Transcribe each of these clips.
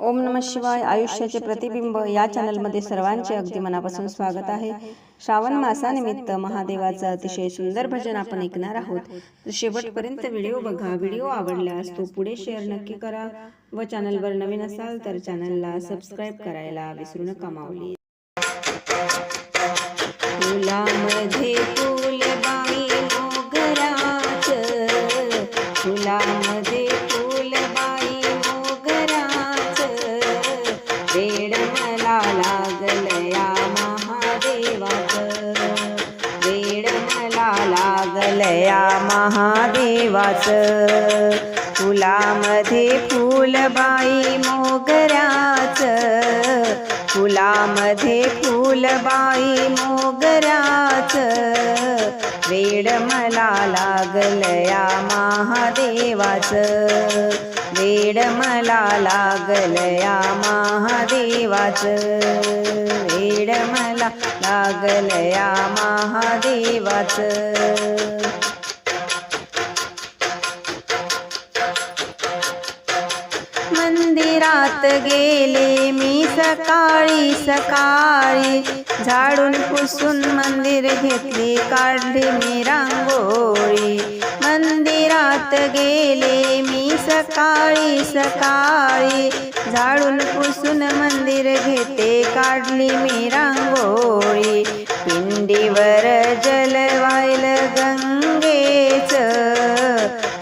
ओम नमः शिवाय. आयुष्याचे प्रतिबिंब या चॅनलमध्ये सर्वांचे अगदी मनापासून स्वागत आहे. श्रावण मासानिमित्त महादेवाचं अतिशय सुंदर भजन आपण ऐकणार आहोत. शेवटपर्यंत व्हिडिओ बघा. व्हिडिओ आवडल्यास तो पुढे शेअर नक्की करा व चॅनलवर नवीन असाल तर चॅनलला सबस्क्राईब करायला विसरू नका. माऊली. फुलामध्ये फुलबाई मोगराचं, फुलामध्ये फुलबाई मोगराचं, वेड मला लागलं या महादेवाचं, वेड मला लागलं या महादेवाचं. फुलामध्ये फुलबाई मोगराचं, फुलामध्ये फुलबाई मोगराचं, वेड मला लागलं या महादेवाचं, वेड मला लागलं या महादेवाचं, वेड मला लागलं या महादेवाचं. मंदिरात गेले मी सकाळी सकाळी, झाडून पुसून मंदिर घेतले, काढली मी रांगोळी. मंदिरात गेले मी सकाळी सकाळी, झाडून पुसून मंदिर घेते, काढली मी रांगोळी. पिंडीवर जल वाहिलं गंगेचं,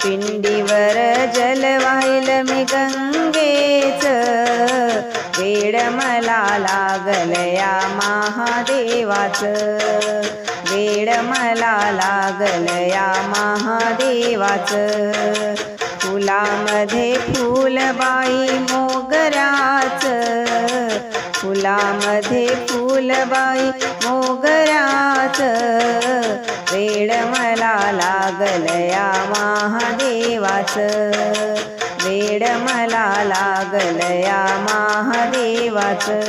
पिंडीवर जल वाहिलं मी गंगेचं, वेड मला लागलं या महादेवाचं, वेड मला लागलं या महादेवाचं. फुलामध्ये फुलबाई मोगराचं, फुलामध्ये फुलबाई मोगराचं, वेड मला लागलं या महादेवाचं, वेड मला लागलं या महादेवाचं.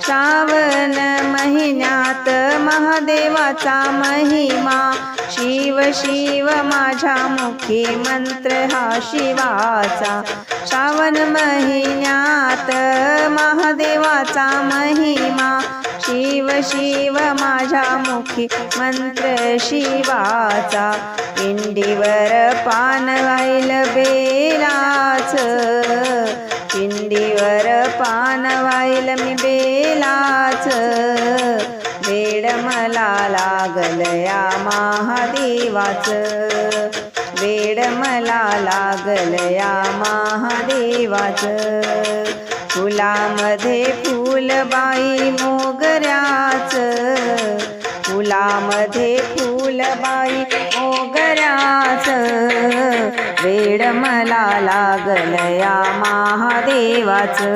श्रावण महिन्यात महादेवाचा महिमा, शिव शिव माझ्या मुखी मंत्र हा शिवाचा. श्रावण महिन्यात महादेवाचा महिमा, शिव शिव माझ्या मुखी मंत्र शिवाचा. पिंडीवर पान वाहिलं बेलाचं, पिंडीवर पान वाहिलं मी बेलाचं, वेड मला लागलं या महादेवाचं, वेड मला लागलं या महादेवाचं. फुलामध्ये फुलबाई मोगराचं, फुलामध्ये फुलबाई मोगराचं, वेड मला लागलं या महादेवाचं,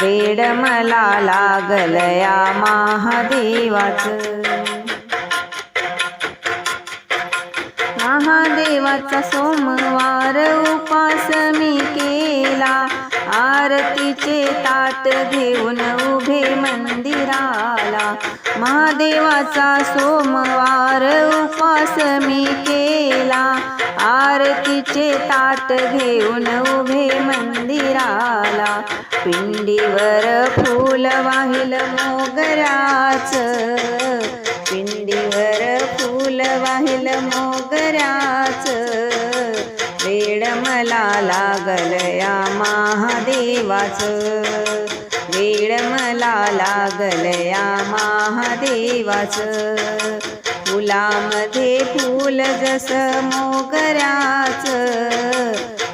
वेड मला लागलं या महादेवाचं. महादेवाचा सोमवार उपास मी केला, आरतीचे ताट घेऊन उभे मंदिराला. महादेवाचा सोमवार उपास मी केला, आरतीचे ताट घेऊन उभे मंदिराला. पिंडीवर फूल वाहिलं मोगराचं, पिंडीवर फूल वाहिलं मोगराचं, वेड मला लागलं या महादेवाचं, वेड मला लागलं या महादेवाचं. फुलामध्ये फूल जसं मोगराचं,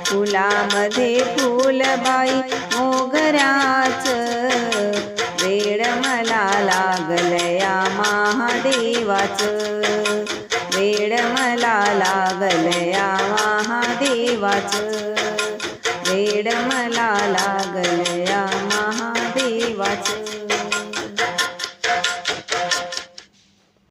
फुलामध्ये फुलबाई मोगराचं, वेड मला लागलं या महादेवाचं, वेड मला लागलं या महादेवाचं, वेड मला लागलं या महादेवाचं.